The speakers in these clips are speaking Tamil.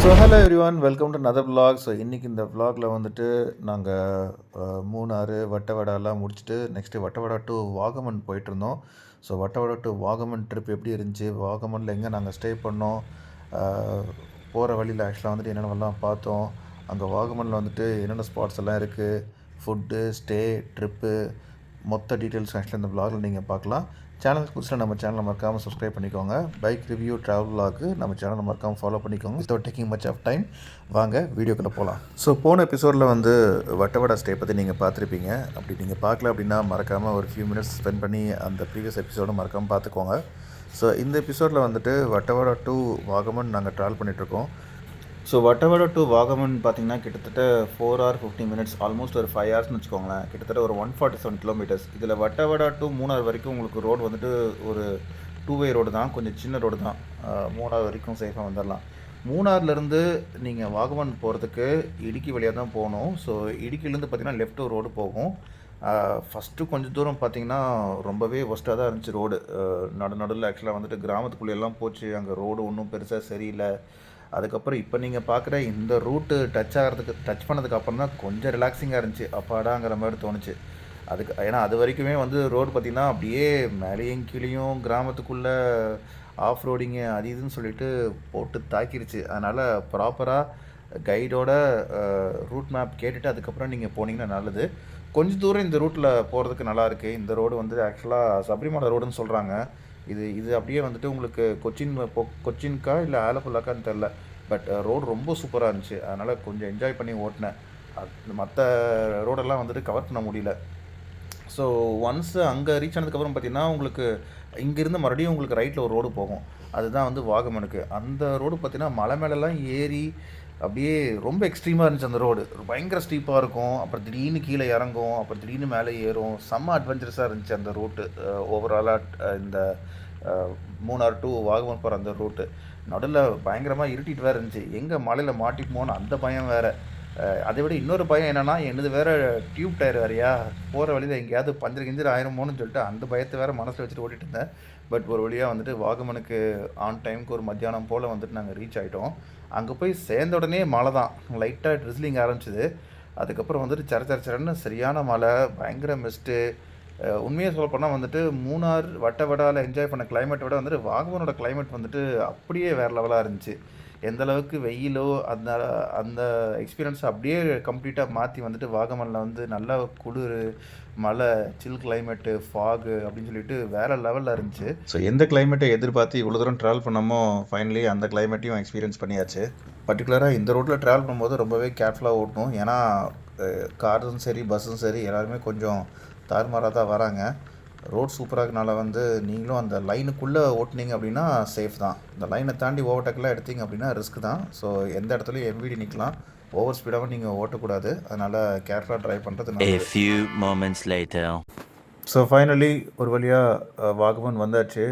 So hello everyone, welcome to another vlog. So இன்றைக்கி இந்த vlogல வந்துட்டு நாங்கள் மூணாறு வட்டவடாலாம் முடிச்சுட்டு நெக்ஸ்ட்டு வட்டவடா டு வாகமன் போயிட்டுருந்தோம். So Vattavada to Vagamon trip எப்படி இருந்துச்சு, வாகமனில் எங்கே நாங்கள் ஸ்டே பண்ணோம், போகிற வழியில் ஆக்சுவலாக வந்துட்டு என்னென்னலாம் பார்த்தோம், அங்கே வாகமனில் வந்துட்டு என்னென்ன ஸ்பாட்ஸ் எல்லாம் இருக்குது, ஃபுட்டு, ஸ்டே, ட்ரிப்பு, மொத்த டீட்டெயில்ஸ் ஆக்சுவலாக இந்த vlogல நீங்கள் பார்க்கலாம். சேனலுக்கு புதுசாக நம்ம சேனலை மறக்காமல் சப்ஸ்கிரைப் பண்ணிக்கோங்க. பைக் ரிவ்யூ ட்ராவல் vlogக்கு நம்ம சேனலை மறக்காமல் ஃபாலோ பண்ணிக்கோங்க. Without taking much of time வாங்க வீடியோக்குள்ளே போகலாம். ஸோ போன எபிசோடில் வந்து வட்டவடா ஸ்டே பற்றி நீங்கள் பார்த்துருப்பீங்க. அப்படி நீங்கள் பார்க்கல அப்படின்னா மறக்காமல் ஒரு ஃபியூ மினிட்ஸ் ஸ்பெண்ட் பண்ணி அந்த ப்ரீவியஸ் எபிசோடை மறக்காமல் பார்த்துக்கோங்க. ஸோ இந்த எபிசோடில் வந்துட்டு வட்டவடா டு வாகமன் நாங்கள் ட்ராவல் பண்ணிகிட்ருக்கோம். ஸோ வட்டவடா டு வாகமன் பார்த்திங்கன்னா கிட்டத்தட்ட 4 hours 50 minutes, ஆல்மோஸ்ட் ஒரு 5 hours வச்சுக்கோங்களேன். கிட்டத்தட்ட ஒரு 147 kilometers. இதில் வட்டவடா டு மூணாறு வரைக்கும் உங்களுக்கு ரோடு வந்துட்டு ஒரு 2-way ரோடு தான், கொஞ்சம் சின்ன ரோடு தான். மூணாறு வரைக்கும் சேஃபாக வந்துடலாம். மூணாறுலேருந்து நீங்கள் வாகமன் போகிறதுக்கு இடுக்கி வழியாக தான் போகணும். ஸோ இடுக்கிலேருந்து பார்த்திங்கன்னா லெஃப்ட் ரோடு போகும். ஃபஸ்ட்டு கொஞ்சம் தூரம் பார்த்திங்கன்னா ரொம்பவே ஒஸ்ட்டாக தான் இருந்துச்சு ரோடு. நடுவில் ஆக்சுவலாக வந்துட்டு கிராமத்துக்குள்ளேயெல்லாம் போச்சு. அங்கே ரோடு ஒன்றும் பெருசாக சரியில்லை. அதுக்கப்புறம் இப்போ நீங்கள் பார்க்குற இந்த ரூட்டு டச் பண்ணதுக்கு அப்புறம் தான் கொஞ்சம் ரிலாக்ஸிங்காக இருந்துச்சு. அப்பாடாங்கிற மாதிரி தோணுச்சு. ஏன்னா அது வரைக்குமே வந்து ரோடு பார்த்திங்கன்னா அப்படியே மேலேயும் கீழேயும் கிராமத்துக்குள்ளே ஆஃப் ரோடிங்கு அது இதுன்னு சொல்லிட்டு போட்டு தாக்கிருச்சு. அதனால் ப்ராப்பராக கைடோட ரூட் மேப் கேட்டுட்டு அதுக்கப்புறம் நீங்கள் போனீங்கன்னா நல்லது. கொஞ்சம் தூரம் இந்த ரூட்டில் போகிறதுக்கு நல்லாயிருக்கு. இந்த ரோடு வந்து ஆக்சுவலாக சபரிமலை ரோடுன்னு சொல்கிறாங்க. இது அப்படியே வந்துட்டு உங்களுக்கு கொச்சின்க்கா இல்லை ஆலப்புழாக்கான்னு தெரில. பட் ரோடு ரொம்ப சூப்பராக இருந்துச்சு. அதனால் கொஞ்சம் என்ஜாய் பண்ணி ஓட்டினேன். மற்ற ரோடெல்லாம் வந்துட்டு கவர் பண்ண முடியல. ஸோ ஒன்ஸ் அங்கே ரீச் ஆனதுக்கப்புறம் பார்த்திங்கன்னா உங்களுக்கு இங்கேருந்து மறுபடியும் உங்களுக்கு ரைட்டில் ஒரு ரோடு போகும். அதுதான் வந்து வாகமனுக்கு. அந்த ரோடு பார்த்திங்கன்னா மலை மேலெலாம் ஏறி அப்படியே ரொம்ப எக்ஸ்ட்ரீமாக இருந்துச்சு. அந்த ரோடு பயங்கர ஸ்டீப்பாக இருக்கும். அப்புறம் திடீர்னு கீழே இறங்கும், அப்புறம் திடீர்னு மேலே ஏறும். செம்ம அட்வென்ச்சரஸாக இருந்துச்சு அந்த ரூட்டு. ஓவராலாக இந்த மூணாறு டு வாகமன் போகிற அந்த ரூட்டு நடுவில் பயங்கரமாக இருட்டிட்டு வேறு இருந்துச்சு. எங்கே மலையில் மாட்டிப்போன்னு அந்த பயம் வேறு. அதை விட இன்னொரு பயம் என்னென்னா, என்னது வேறு டியூப் டயர் வேறையா, போகிற வழியில் எங்கேயாவது பஞ்சர் கிஞ்சர் ஆயிருமோன்னு சொல்லிட்டு அந்த பயத்தை வேறு மனசில் வச்சுட்டு ஓட்டிகிட்டு இருந்தேன். பட் ஒரு வழியாக வந்துட்டு வாகமனுக்கு ஆன் டைமுக்கு ஒரு மத்தியானம் போல் வந்துட்டு நாங்கள் ரீச் ஆகிட்டோம். அங்கே போய் சேர்ந்த உடனே மழை தான், லைட்டாக ட்ரிஸ்லிங் ஆரம்பிச்சிது. அதுக்கப்புறம் வந்துட்டு சரன்னு சரியான மழை, பயங்கர மிஸ்ட்டு. உண்மையாக சொல்லப்போனால் வந்துட்டு மூணார் வட்டவடாவில் என்ஜாய் பண்ண கிளைமேட்டை விட வந்துட்டு வாகமனோட கிளைமேட் வந்துட்டு அப்படியே வேறு லெவலாக இருந்துச்சு. எந்த அளவுக்கு வெயிலோ அந்த அந்த எக்ஸ்பீரியன்ஸை அப்படியே கம்ப்ளீட்டாக மாற்றி வந்துட்டு வாகமனில் வந்து நல்லா குளிர், மழை, சில் கிளைமேட்டு, ஃபாகு அப்படின்னு சொல்லிட்டு வேறு லெவலில் இருந்துச்சு. ஸோ எந்த கிளைமேட்டை எதிர்பார்த்து இவ்வளோ தூரம் ட்ராவல் பண்ணாமோ ஃபைனலி அந்த கிளைமேட்டையும் எக்ஸ்பீரியன்ஸ் பண்ணியாச்சு. பர்டிகுலராக இந்த ரோட்டில் ட்ராவல் பண்ணும்போது ரொம்பவே கேர்ஃபுல்லாக ஓட்டணும். ஏன்னா காரும் சரி பஸ்ஸும் சரி எல்லாருமே கொஞ்சம் தாறுமாறாக தான் வராங்க. ரோட் சூப்பராக இருக்கனால வந்து நீங்களும் அந்த லைனுக்குள்ளே ஓட்டுனீங்க அப்படின்னா சேஃப் தான். இந்த லைனை தாண்டி ஓவர்டேக்கெலாம் எடுத்தீங்க அப்படின்னா ரிஸ்க் தான். ஸோ எந்த இடத்துலையும் எம்விடி நிற்கலாம். ஓவர் ஸ்பீடாகவும் நீங்கள் ஓட்டக்கூடாது. அதனால் கேர்ஃபுல்லாக ட்ரைவ் பண்ணுறது நல்லது. ஸோ ஃபைனலி ஒரு வழியாக வாகமன் வந்தாச்சு.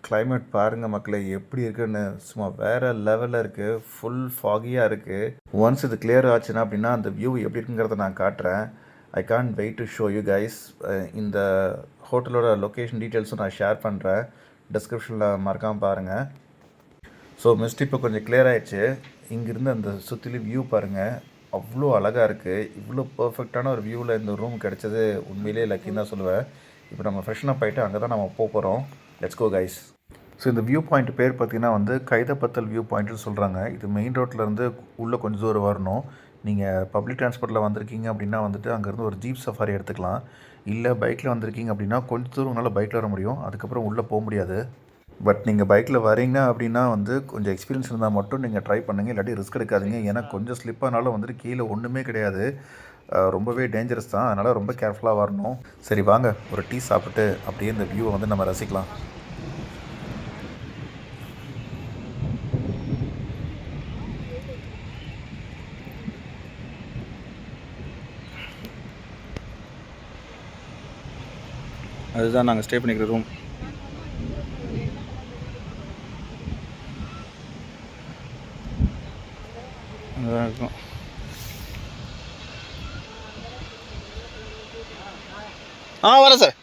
கிளைமேட் பாருங்கள் மக்களே எப்படி இருக்குன்னு, சும்மா வேறு லெவலில் இருக்குது. ஃபுல் ஃபாகியாக இருக்குது. ஒன்ஸ் இது கிளியர் ஆச்சுன்னா அப்படின்னா அந்த வியூ எப்படி இருக்குங்கிறத நான் காட்டுறேன். I can't wait to show you guys. இந்த ஹோட்டலோட லொக்கேஷன் டீட்டெயில்ஸும் நான் ஷேர் பண்ணுறேன், டிஸ்கிரிப்ஷனில் மறக்காமல் பாருங்கள். ஸோ மிஸ்ட் இப்போ கொஞ்சம் கிளியர் ஆகிடுச்சு. இங்கேருந்து அந்த சுற்றிலும் வியூ பாருங்கள், அவ்வளோ அழகாக இருக்குது. இவ்வளோ பர்ஃபெக்டான ஒரு வியூவில் இந்த ரூம் கிடச்சது உண்மையிலே லக்கின்னு தான் சொல்லுவேன். இப்போ நம்ம ஃப்ரெஷ்ஷனாக போயிட்டு அங்கே தான் நம்ம போகிறோம். Let's go guys. ஸோ இந்த வியூ பாயிண்ட் பேர் பார்த்திங்கன்னா வந்து கைதப்பத்தல் வியூ பாயிண்ட்டுன்னு சொல்கிறாங்க. இது மெயின் ரோட்லேருந்து உள்ளே கொஞ்சம் தூரம் வரணும். நீங்கள் பப்ளிக் டிரான்ஸ்போர்ட்டில் வந்திருக்கீங்க அப்படின்னா வந்துட்டு அங்கேருந்து ஒரு ஜீப் சஃபாரி எடுத்துக்கலாம். இல்லை பைக்கில் வந்திருக்கீங்க அப்படின்னா கொஞ்சம் தூரம் உங்களால் பைக்கில் வர முடியும், அதுக்கப்புறம் உள்ளே போக முடியாது. பட் நீங்கள் பைக்கில் வரீங்க அப்படின்னா வந்து கொஞ்சம் எக்ஸ்பீரியன்ஸ் இருந்தால் மட்டும் நீங்கள் ட்ரை பண்ணுங்கள், இல்லாட்டி ரிஸ்க் எடுக்காதீங்க. ஏன்னா கொஞ்சம் ஸ்லிப்பானாலும் வந்துட்டு கீழே ஒன்றுமே கிடையாது, ரொம்பவே டேஞ்சரஸ் தான். அதனால் ரொம்ப கேர்ஃபுல்லாக வரணும். சரி வாங்க ஒரு டீ சாப்பிட்டு அப்படியே இந்த வியூவை வந்து நம்ம ரசிக்கலாம். அதுதான் நாங்கள் ஸ்டே பண்ணிக்கிற ரூம். அதுதான் இருக்கும். வரேன் சார்.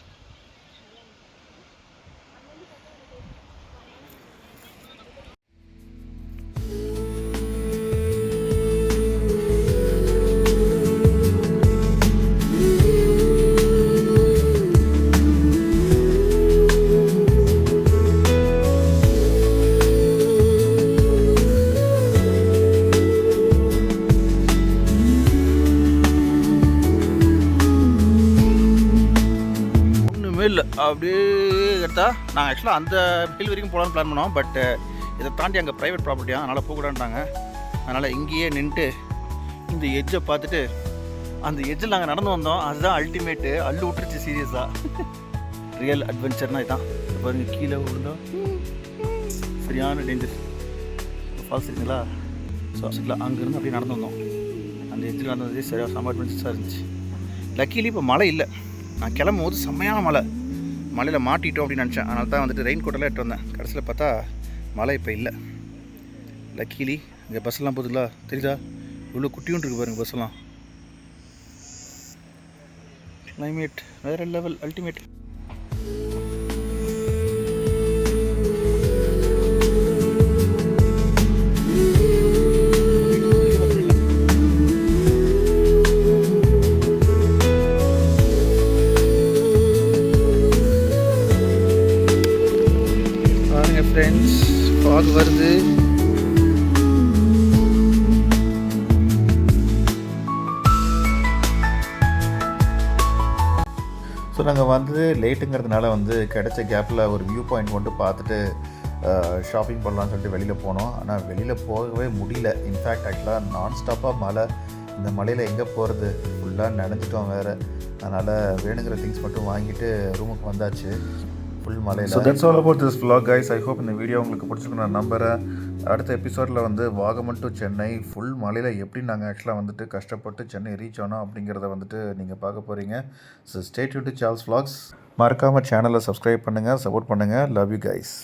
அப்படியே எடுத்தால் நாங்கள் ஆக்சுவலாக அந்த ஹில் வரைக்கும் போகலான்னு பிளான் பண்ணோம். பட் இதை தாண்டி அங்கே ப்ரைவேட் ப்ராப்பர்ட்டியாக அதனால் போகக்கூடாதுட்டாங்க. அதனால் இங்கேயே நின்றுட்டு இந்த எட்ஜை பார்த்துட்டு அந்த எட்ஜில் நாங்கள் நடந்து வந்தோம். அதுதான் அல்டிமேட்டு. அள்ளு விட்டுருச்சு சீரியஸாக. ரியல் அட்வென்ச்சர்னா இதுதான். பாருங்கள் கீழே விழுந்தோம், சரியான டேஞ்சர். ஃபால்ஸ் இருக்குங்களா? ஸோ இல்லை அங்கேருந்து அப்படியே நடந்து வந்தோம். அந்த எட்ஜில் நடந்ததே சரியாக செம்ம அட்வென்ச்சர்ஸாக இருந்துச்சு. லக்கீலி இப்போ மழை இல்லை. நான் கிளம்பும் போது செம்மையான மழையில் மாட்டிட்டோம் அப்படின்னு நினச்சேன். அதனால தான் வந்துட்டு ரெயின் கோட்டெல்லாம் எடுத்து வந்தேன். கடைசியில் பார்த்தா மழை இப்போ இல்லை. லக்கீலி இங்கே பஸ்ஸெல்லாம் போகுதுங்களா, தெரியுதா? இவ்வளோ குட்டியும் இருக்குது பாருங்கள் பஸ்ஸெல்லாம். கிளைமேட் வேறு லெவல், அல்டிமேட். பாருங்கள் ஃப்ரெண்ட்ஸ், ஃபாக் வருது. ஸோ நாங்கள் வந்து லேட்டுங்கிறதுனால வந்து கிடைச்ச கேப்பில் ஒரு வியூ பாயிண்ட் கொண்டு பார்த்துட்டு ஷாப்பிங் பண்ணலான்னு சொல்லிட்டு வெளியில் போனோம். ஆனால் வெளியில் போகவே முடியல. இன்ஃபேக்ட் ஆக்சுவலாக நான் ஸ்டாப்பாக மழை. இந்த மழையில் எங்கே போகிறது, ஃபுல்லாக நனைஞ்சிட்டோம் வேறு. அதனால் வேணுங்கிற திங்ஸ் மட்டும் வாங்கிட்டு ரூமுக்கு வந்தாச்சு. ஃபுல் மழையில். So that's all about this vlog guys. I hope இந்த வீடியோ உங்களுக்கு பிடிச்சிருக்குன்னு நான் நம்புகிறேன். அடுத்த எபிசோடில் வந்து வாகமன் டு சென்னை ஃபுல் மழையில் எப்படி நாங்கள் ஆக்சுவலாக வந்துட்டு கஷ்டப்பட்டு சென்னை ரீச் ஆனோம் அப்படிங்கிறத வந்துட்டு நீங்கள் பார்க்க போகிறீங்க. So stay tune to Charles vlogs. மறக்காமல் சேனலை சப்ஸ்கிரைப் பண்ணுங்கள், சப்போர்ட் பண்ணுங்கள். Love you guys.